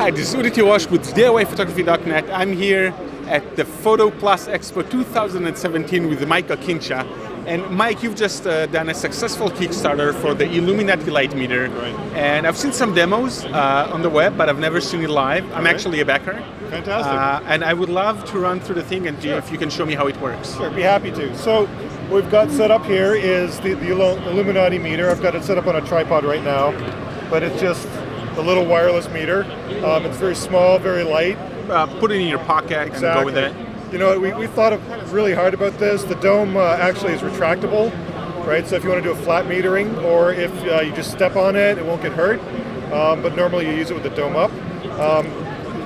Hi, this is Udi Wash with DIYphotography.net. I'm here at the Photo Plus Expo 2017 with Mike Okincha. And Mike, you've just done a successful Kickstarter for the Illuminati light meter. Right. And I've seen some demos on the web, but I've never seen it live. I'm actually a backer. Fantastic. And I would love to run through the thing and if you can show me how it works. Sure, be happy to. So what we've got set up here is the Illuminati meter. I've got it set up on a tripod right now, but it's just a little wireless meter. It's very small, very light. Put it in your pocket and go with it. You know, we thought really hard about this. The dome actually is retractable, right? So if you want to do a flat metering, or if you just step on it, it won't get hurt. But normally you use it with the dome up.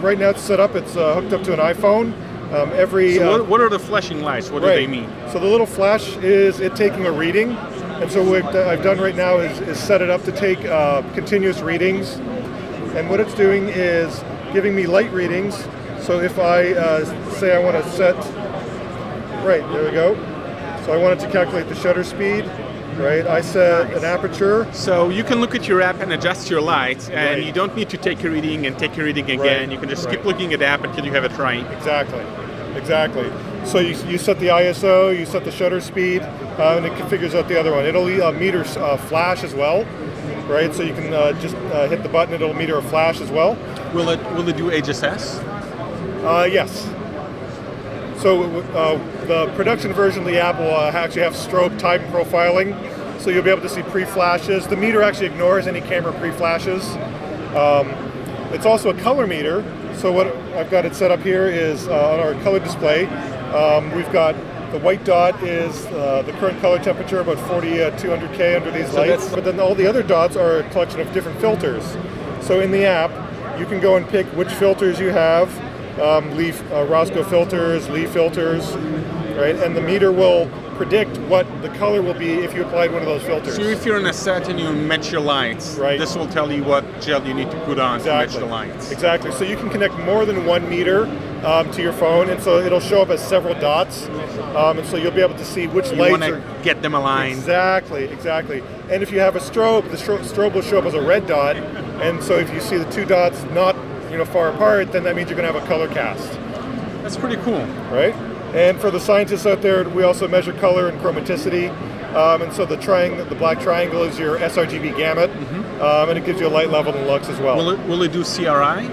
Right now it's set up, it's hooked up to an iPhone. So what are the flashing lights? What do they mean? So the little flash is it taking a reading. And so what I've done right now is set it up to take continuous readings. And what it's doing is giving me light readings. So if I say I want to set, right, there we go. So I wanted to calculate the shutter speed, right? I set an aperture. So you can look at your app and adjust your lights, and you don't need to take a reading and take a reading again. Right. You can just keep looking at the app until you have it right. Exactly. So you set the ISO, you set the shutter speed, and it configures out the other one. It'll meter flash as well, right? So you can just hit the button, it'll meter a flash as well. Will it do HSS? Yes. So the production version of the app will actually have strobe time profiling, so you'll be able to see pre-flashes. The meter actually ignores any camera pre-flashes. It's also a color meter, so what I've got it set up here is on our color display. We've got the white dot is the current color temperature, about 200K under these lights, but then all the other dots are a collection of different filters. So in the app, you can go and pick which filters you have. Roscoe filters, Lee filters, right? And the meter will predict what the color will be if you applied one of those filters. So if you're in a set and you match your lights, this will tell you what gel you need to put on to match the lights. Exactly. So you can connect more than one meter to your phone, and so it'll show up as several dots, and so you'll be able to see which lights want to get them aligned. Exactly. And if you have a strobe, the strobe will show up as a red dot, and so if you see the two dots not far apart, then that means you're going to have a color cast. That's pretty cool. Right? And for the scientists out there, we also measure color and chromaticity. And so the black triangle is your sRGB gamut, and it gives you a light level and lux as well. Will it do CRI?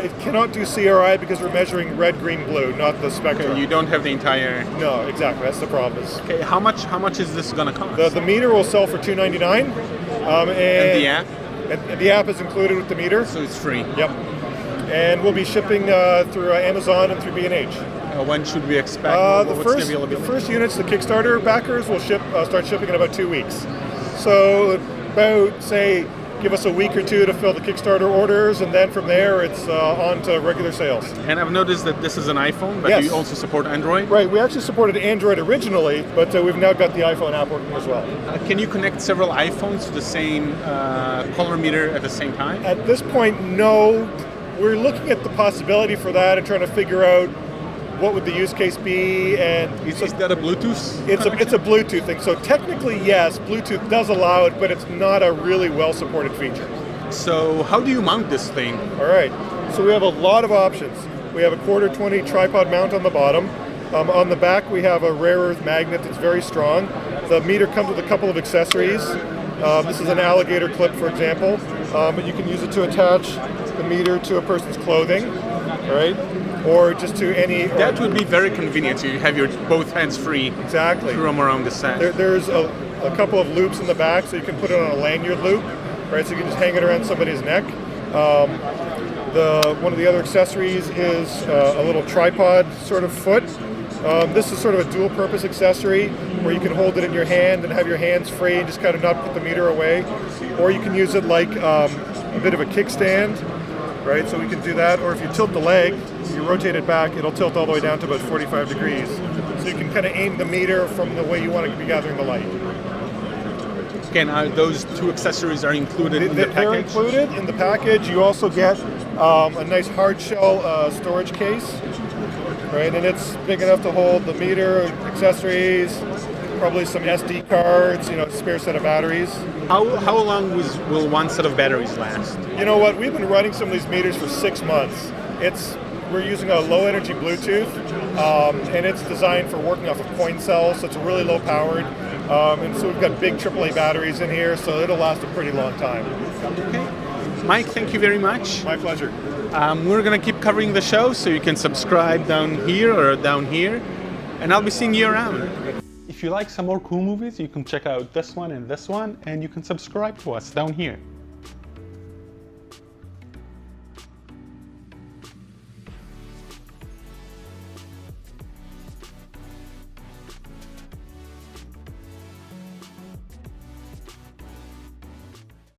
It cannot do CRI because we're measuring red, green, blue, not the spectrum. Okay, you don't have the entire... No, exactly. That's the problem. Okay, how much is this going to cost? The meter will sell for $299. And the app? And the app is included with the meter. So it's free? Yep. And we'll be shipping through Amazon and through B&H. When should we expect? The first units, the Kickstarter backers, will start shipping in about 2 weeks. So about, say, give us a week or two to fill the Kickstarter orders, and then from there it's on to regular sales. And I've noticed that this is an iPhone, but you also support Android? Right, we actually supported Android originally, but we've now got the iPhone app working as well. Can you connect several iPhones to the same color meter at the same time? At this point, no. We're looking at the possibility for that and trying to figure out what would the use case be. And is that a Bluetooth? It's a Bluetooth thing. So technically, yes, Bluetooth does allow it, but it's not a really well-supported feature. So how do you mount this thing? All right. So we have a lot of options. We have a 1/4-20 tripod mount on the bottom. On the back, we have a rare earth magnet that's very strong. The meter comes with a couple of accessories. This is an alligator clip, for example. But you can use it to attach the meter to a person's clothing, right? Or just to any... That would be very convenient. So you have your both hands free. Exactly. To roam around the set. There's a couple of loops in the back, so you can put it on a lanyard loop, right? So you can just hang it around somebody's neck. One of the other accessories is a little tripod sort of foot. This is sort of a dual-purpose accessory where you can hold it in your hand and have your hands free and just kind of not put the meter away. Or you can use it like a bit of a kickstand, right? So we can do that. Or if you tilt the leg, you rotate it back, it'll tilt all the way down to about 45 degrees. So you can kind of aim the meter from the way you want to be gathering the light. Okay, now those two accessories are included in the package? They're included in the package. You also get a nice hard shell storage case, right? And it's big enough to hold the meter, accessories, probably some SD cards, spare set of batteries. How long will one set of batteries last? You know what? We've been running some of these meters for 6 months. We're using a low energy Bluetooth, and it's designed for working off of coin cells, so it's really low powered. And so we've got big AAA batteries in here, so it'll last a pretty long time. Okay. Mike, thank you very much. My pleasure. We're going to keep covering the show, so you can subscribe down here or down here, and I'll be seeing you around. If you like some more cool movies, you can check out this one, and you can subscribe to us down here.